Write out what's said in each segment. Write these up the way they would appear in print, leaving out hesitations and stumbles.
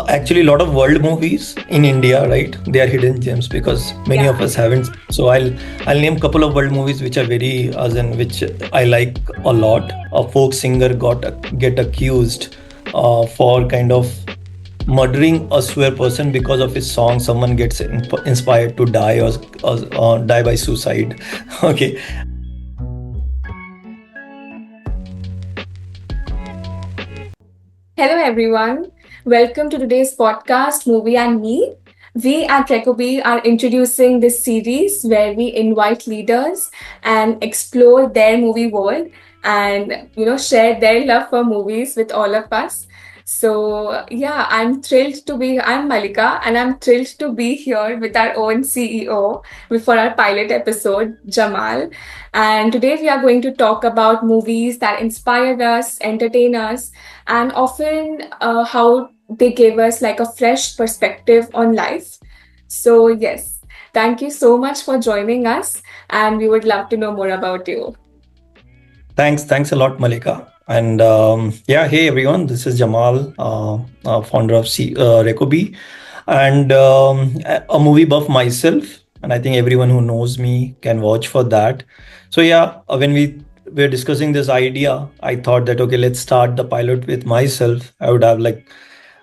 Actually, a lot of world movies in India, right? They are hidden gems because many Yeah. of us haven't. So I'll name a couple of world movies which are very as in which I like a lot. A folk singer get accused for kind of murdering a swear person because of his song. Someone gets inspired to die or die by suicide. Okay. Hello, everyone. Welcome to today's podcast, Movie and Me. We at RecoBee are introducing this series where we invite leaders and explore their movie world and share their love for movies with all of us. So yeah, I'm Malika and I'm thrilled to be here with our own CEO for our pilot episode, Jamal. And today we are going to talk about movies that inspire us, entertain us, and often how they gave us like a fresh perspective on life. So, yes, thank you so much for joining us, and we would love to know more about you. Thanks a lot, Malika. And yeah, hey everyone, this is Jamal, founder of RecoBee, and a movie buff myself. And I think everyone who knows me can vouch for that. So yeah, when we were discussing this idea, I thought that okay, let's start the pilot with myself. I would have like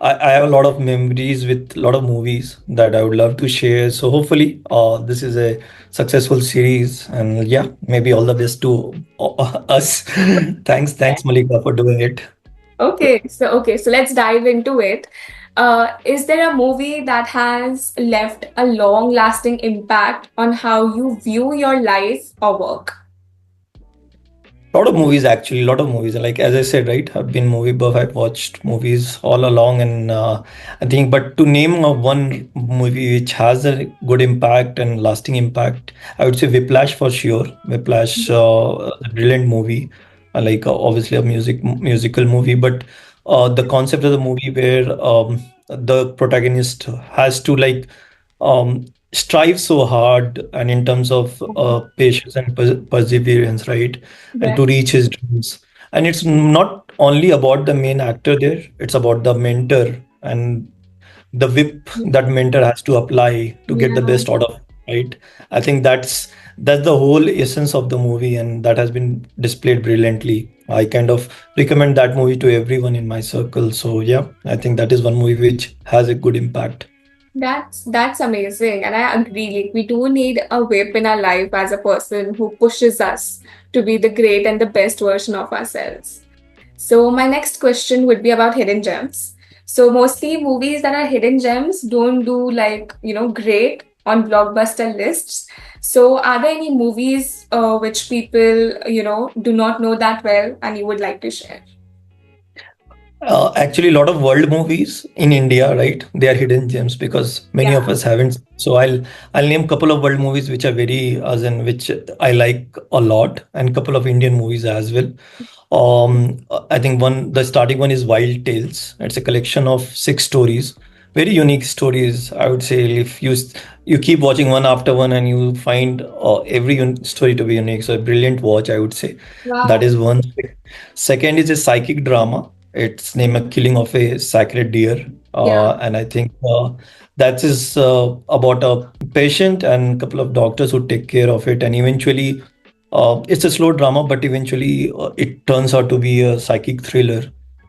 I have a lot of memories with a lot of movies that I would love to share. So hopefully, this is a successful series, and yeah, maybe all the best to us. Thanks, Malika, for doing it. Okay, so let's dive into it. Is there a movie that has left a long-lasting impact on how you view your life or work? A lot of movies, actually, a lot of movies. Like as I said, right, I've been movie buff. I've watched movies all along, and I think, but to name one movie which has a good impact and lasting impact, I would say Whiplash for sure. Whiplash, a brilliant movie, obviously a musical movie, but the concept of the movie where the protagonist has to strive so hard and in terms of patience and perseverance, right? And Right. to reach his dreams. And it's not only about the main actor there, it's about the mentor and the whip that mentor has to apply to get the Yeah. best out of it, right? I think that's the whole essence of the movie, and that has been displayed brilliantly. I kind of recommend that movie to everyone in my circle. So yeah, I think that is one movie which has a good impact. That's amazing, and I agree. Like, we do need a whip in our life as a person who pushes us to be the great and the best version of ourselves. So my next question would be about hidden gems. So mostly movies that are hidden gems don't do great on blockbuster lists. So are there any movies which people do not know that well and you would like to share? Actually, a lot of world movies in India, right? They are hidden gems because many Yeah. of us haven't. So I'll name a couple of world movies which are very as in which I like a lot, and couple of Indian movies as well. I think the starting one is Wild Tales. It's a collection of six stories, very unique stories. I would say if you keep watching one after one and you find every story to be unique. So a brilliant watch, I would say. That Wow. is one. Second is a psychic drama. It's named A Killing of a Sacred Deer. Yeah. And I think that is about a patient and a couple of doctors who take care of it. And eventually, it's a slow drama, but eventually it turns out to be a psychic thriller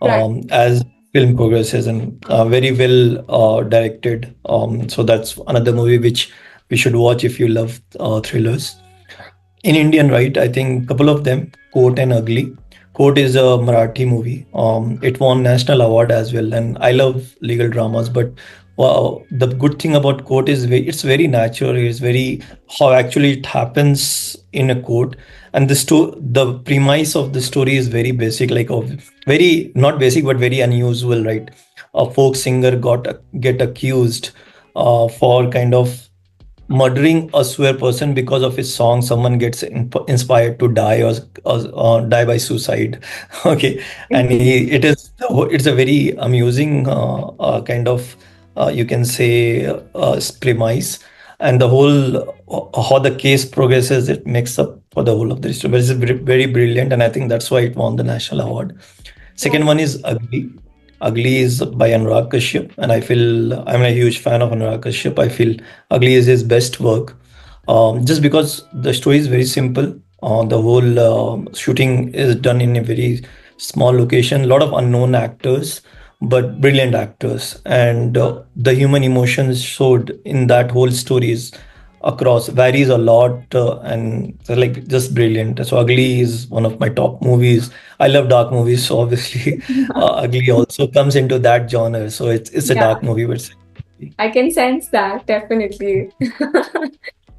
Right. as film progresses, and very well directed. So that's another movie which we should watch if you love thrillers. In Indian, right? I think a couple of them, Court and Ugly. Court is a Marathi movie. It won national award as well, and I love legal dramas. But wow, the good thing about Court is it's very natural. It's very how actually it happens in a court, and the premise of the story is very basic, very not basic but very unusual, right? A folk singer get accused for kind of murdering a swear person because of his song. Someone gets inspired to die or die by suicide. Okay. And it's a very amusing kind of you can say premise, and the whole how the case progresses, it makes up for the whole of the story. But it's very brilliant, and I think that's why it won the national award. Second one is Ugly. Ugly is by Anurag Kashyap, and I feel I'm a huge fan of Anurag Kashyap. I feel Ugly is his best work, just because the story is very simple. The whole shooting is done in a very small location, a lot of unknown actors, but brilliant actors, and the human emotions showed in that whole story is across varies a lot, and they're like just brilliant. So Ugly is one of my top movies. I love dark movies, so obviously Ugly also comes into that genre. So it's a Yeah, dark movie, but I can sense that definitely.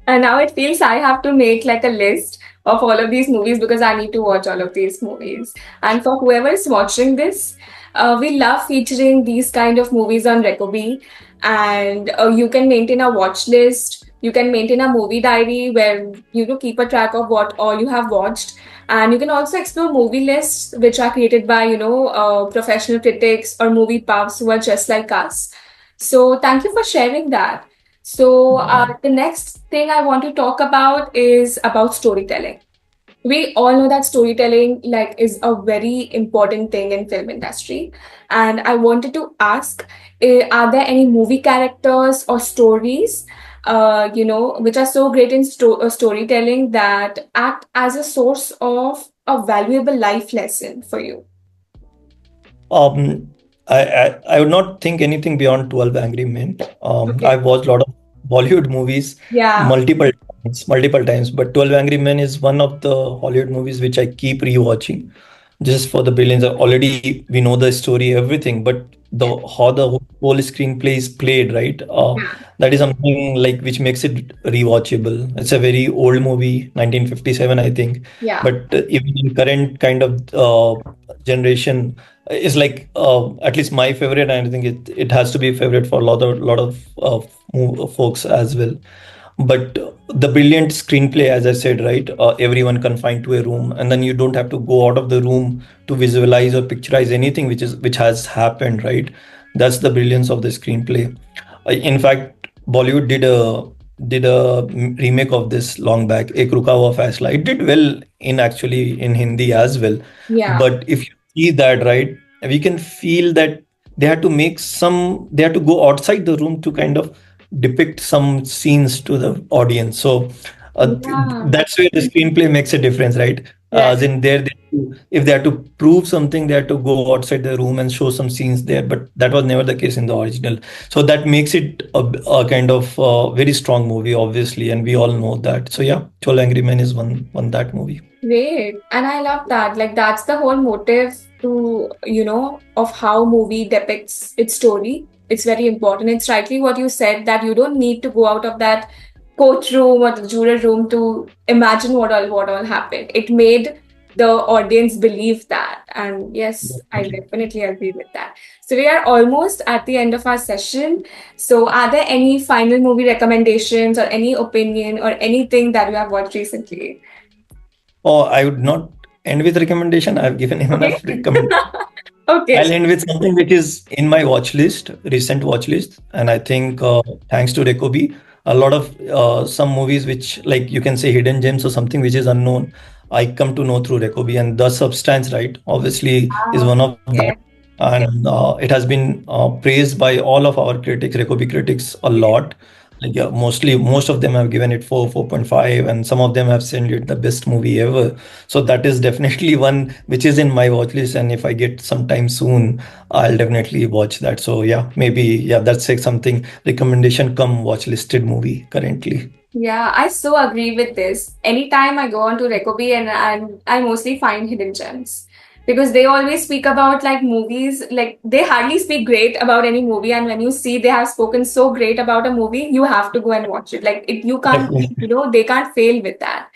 And now it feels I have to make like a list of all of these movies because I need to watch all of these movies. And for whoever is watching this, we love featuring these kind of movies on RecoBee. And you can maintain a watch list. You can maintain a movie diary where you know keep a track of what all you have watched. And you can also explore movie lists which are created by professional critics or movie buffs who are just like us. So thank you for sharing that. So the next thing I want to talk about is about storytelling. We all know that storytelling like is a very important thing in film industry, and I wanted to ask, are there any movie characters or stories, which are so great in storytelling that act as a source of a valuable life lesson for you? Um, I would not think anything beyond 12 Angry Men. Okay. I've watched a lot of Bollywood movies Yeah. multiple times, but 12 Angry Men is one of the Hollywood movies which I keep rewatching just for the brilliance. Already we know the story, everything, but the how the whole screenplay is played, right? Yeah. That is something like which makes it rewatchable. It's a very old movie, 1957, I think, Yeah. but even in current kind of generation is like at least my favorite, and I think it has to be a favorite for a lot of folks as well. But the brilliant screenplay, as I said, right, everyone confined to a room, and then you don't have to go out of the room to visualize or picturize anything which has happened, right? That's the brilliance of the screenplay. In fact, Bollywood did a remake of this long back, Ek Ruka Hua Faisla. It did well in actually in Hindi as well. Yeah. But if you see that, right, we can feel that they had to go outside the room to kind of depict some scenes to the audience. So Yeah. that's where the screenplay makes a difference, right? Right. As in if they had to prove something, they had to go outside the room and show some scenes there. But that was never the case in the original. So that makes it a kind of very strong movie, obviously, and we all know that. So yeah, 12 Angry Men is one that movie. Great. And I love that. Like that's the whole motive to, of how movie depicts its story. It's very important. It's rightly what you said that you don't need to go out of that courtroom or the juror room to imagine what all happened. It made the audience believe that. And yes, I Definitely. definitely agree with that. So we are almost at the end of our session. So are there any final movie recommendations or any opinion or anything that you have watched recently? Oh, I would not end with recommendation. I've given him Okay. enough recommendation. Okay. I'll end with something which is in my watch list, recent watch list, and I think thanks to RecoBee, a lot of some movies which like you can say hidden gems or something which is unknown, I come to know through RecoBee, and The Substance, right, obviously is one of that, Okay. and it has been praised by all of our critics, RecoBee critics, a lot. Like yeah, mostly most of them have given it 4.5, and some of them have said it the best movie ever. So that is definitely one which is in my watch list, and if I get some time soon, I'll definitely watch that. So yeah, maybe yeah, that's like something recommendation come watch listed movie currently. Yeah, I so agree with this. Anytime I go on to RecoBee and I mostly find hidden gems because they always speak about like movies, like they hardly speak great about any movie. And when you see they have spoken so great about a movie, you have to go and watch it. Like it, you can't, Definitely. they can't fail with that.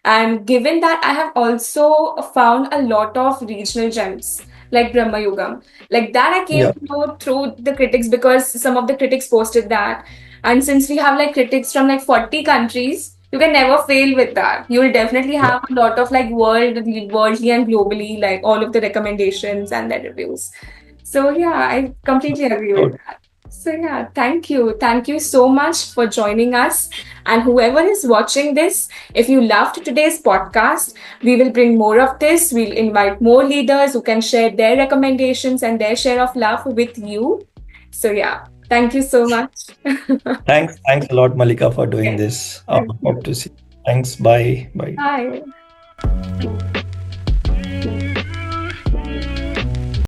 And given that, I have also found a lot of regional gems like Brahma Yugam. Like that, I came Yeah. to know through the critics because some of the critics posted that. And since we have like critics from like 40 countries, you can never fail with that. You will definitely Yeah. have a lot of like worldly and globally, like all of the recommendations and the reviews. So yeah, I completely agree with So that. So, yeah, thank you. Thank you so much for joining us. And whoever is watching this, if you loved today's podcast, we will bring more of this. We'll invite more leaders who can share their recommendations and their share of love with you. So, yeah, thank you so much. Thanks a lot, Malika, for doing Yes, this. thank Hope you. to see you. Thanks. Bye. Bye. Bye.